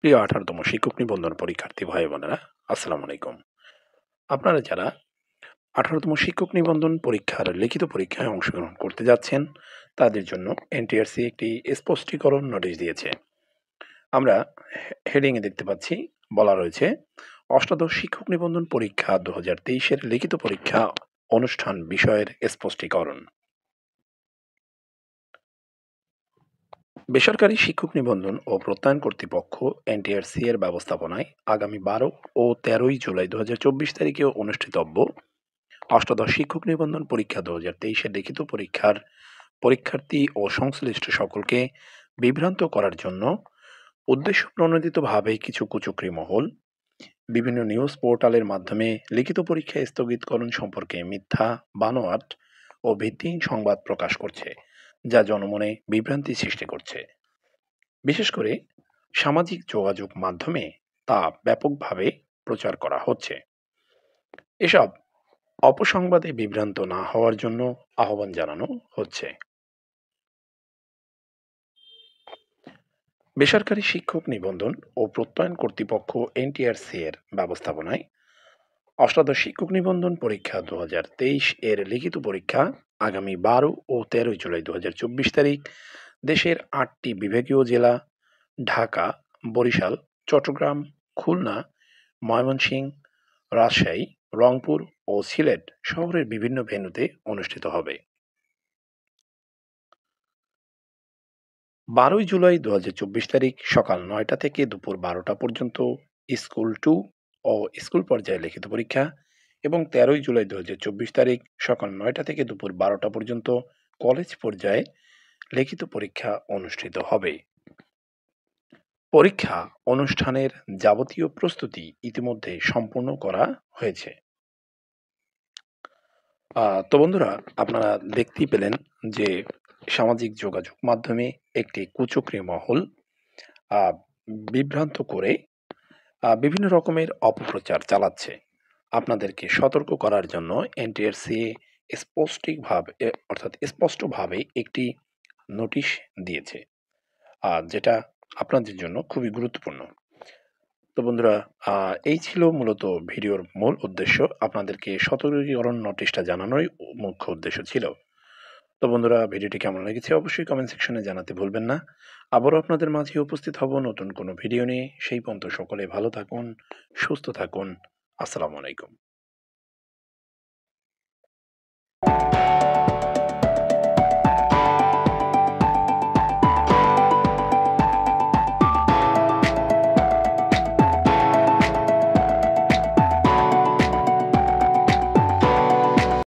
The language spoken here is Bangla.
প্রিয় ১৮তম শিক্ষক নিবন্ধন পরীক্ষার্থী ভাই বোনেরা, আসসালামু আলাইকুম। আপনারা যারা ১৮তম শিক্ষক নিবন্ধন পরীক্ষার লিখিত পরীক্ষায় অংশগ্রহণ করতে যাচ্ছেন, তাদের জন্য এনটিআরসি একটি স্পষ্টীকরণ নোটিশ দিয়েছে। আমরা হেডিংয়ে দেখতে পাচ্ছি, বলা রয়েছে অষ্টাদশ শিক্ষক নিবন্ধন পরীক্ষা ২০২৩-এর লিখিত পরীক্ষা অনুষ্ঠান বিষয়ের স্পষ্টীকরণ। বেসরকারি শিক্ষক নিবন্ধন ও প্রত্যয়ন কর্তৃপক্ষ এনটিআরসি এর ব্যবস্থাপনায় আগামী ১২ ও ১৩ জুলাই ২০২৪ তারিখে অনুষ্ঠিতব্য অষ্টাদশ শিক্ষক নিবন্ধন পরীক্ষা ২০২৩-এর লিখিত পরীক্ষার পরীক্ষার্থী ও সংশ্লিষ্ট সকলকে বিভ্রান্ত করার জন্য উদ্দেশ্য প্রণোদিতভাবে কিছু কুচক্রী মহল বিভিন্ন নিউজ পোর্টালের মাধ্যমে লিখিত পরীক্ষা স্থগিতকরণ সম্পর্কে মিথ্যা, বানোয়াট ও ভিত্তিহীন সংবাদ প্রকাশ করছে, যা জনমনে বিভ্রান্তি সৃষ্টি করছে। বিশেষ করে সামাজিক যোগাযোগ মাধ্যমে তা ব্যাপকভাবে প্রচার করা হচ্ছে। এসব অপসংবাদে বিভ্রান্ত না হওয়ার জন্য আহ্বান জানানো হচ্ছে। বেসরকারি শিক্ষক নিবন্ধন ও প্রত্যয়ন কর্তৃপক্ষ এনটিআরসি এর ব্যবস্থাপনায় অষ্টাদশ শিক্ষক নিবন্ধন পরীক্ষা ২০২৩ এর লিখিত পরীক্ষা আগামী ১২ ও ১৩ জুলাই ২০২৪ তারিখ দেশের ৮টি বিভাগীয় জেলা ঢাকা, বরিশাল, চট্টগ্রাম, খুলনা, ময়মনসিংহ, রাজশাহী, রংপুর ও সিলেট শহরের বিভিন্ন ভেন্যুতে অনুষ্ঠিত হবে। ১২ জুলাই ২০২৪ তারিখ সকাল ৯টা থেকে দুপুর ১২টা পর্যন্ত স্কুল 2 ও স্কুল পর্যায়ে লিখিত পরীক্ষা এবং ১৩ জুলাই ২০২৪ তারিখ সকাল ৯টা থেকে দুপুর ১২টা পর্যন্ত কলেজ পর্যায়ে লিখিত পরীক্ষা অনুষ্ঠিত হবে। পরীক্ষা অনুষ্ঠানের যাবতীয় প্রস্তুতি ইতিমধ্যে সম্পূর্ণ করা হয়েছে। তো বন্ধুরা, আপনারা দেখতেই পেলেন যে সামাজিক যোগাযোগ মাধ্যমে একটি কুচক্রী মহল বিভ্রান্ত করে বিভিন্ন রকমের অপপ্রচার চালাচ্ছে। আপনাদেরকে সতর্ক করার জন্য এনটিআরসি স্পষ্টভাবে একটি নোটিশ দিয়েছে, যেটা আপনাদের জন্য খুবই গুরুত্বপূর্ণ। তো বন্ধুরা, এই ছিল মূলত ভিডিওর মূল উদ্দেশ্য। আপনাদেরকে সতর্কীকরণ নোটিশটা জানানোই মুখ্য উদ্দেশ্য ছিল। তো বন্ধুরা, ভিডিওটি কেমন লেগেছে অবশ্যই কমেন্ট সেকশনে জানাতে ভুলবেন না। আবারও আপনাদের মাঝে উপস্থিত হব নতুন কোনো ভিডিও নিয়ে। সেই পর্যন্ত সকলে ভালো থাকুন, সুস্থ থাকুন। আসসালামু আলাইকুম।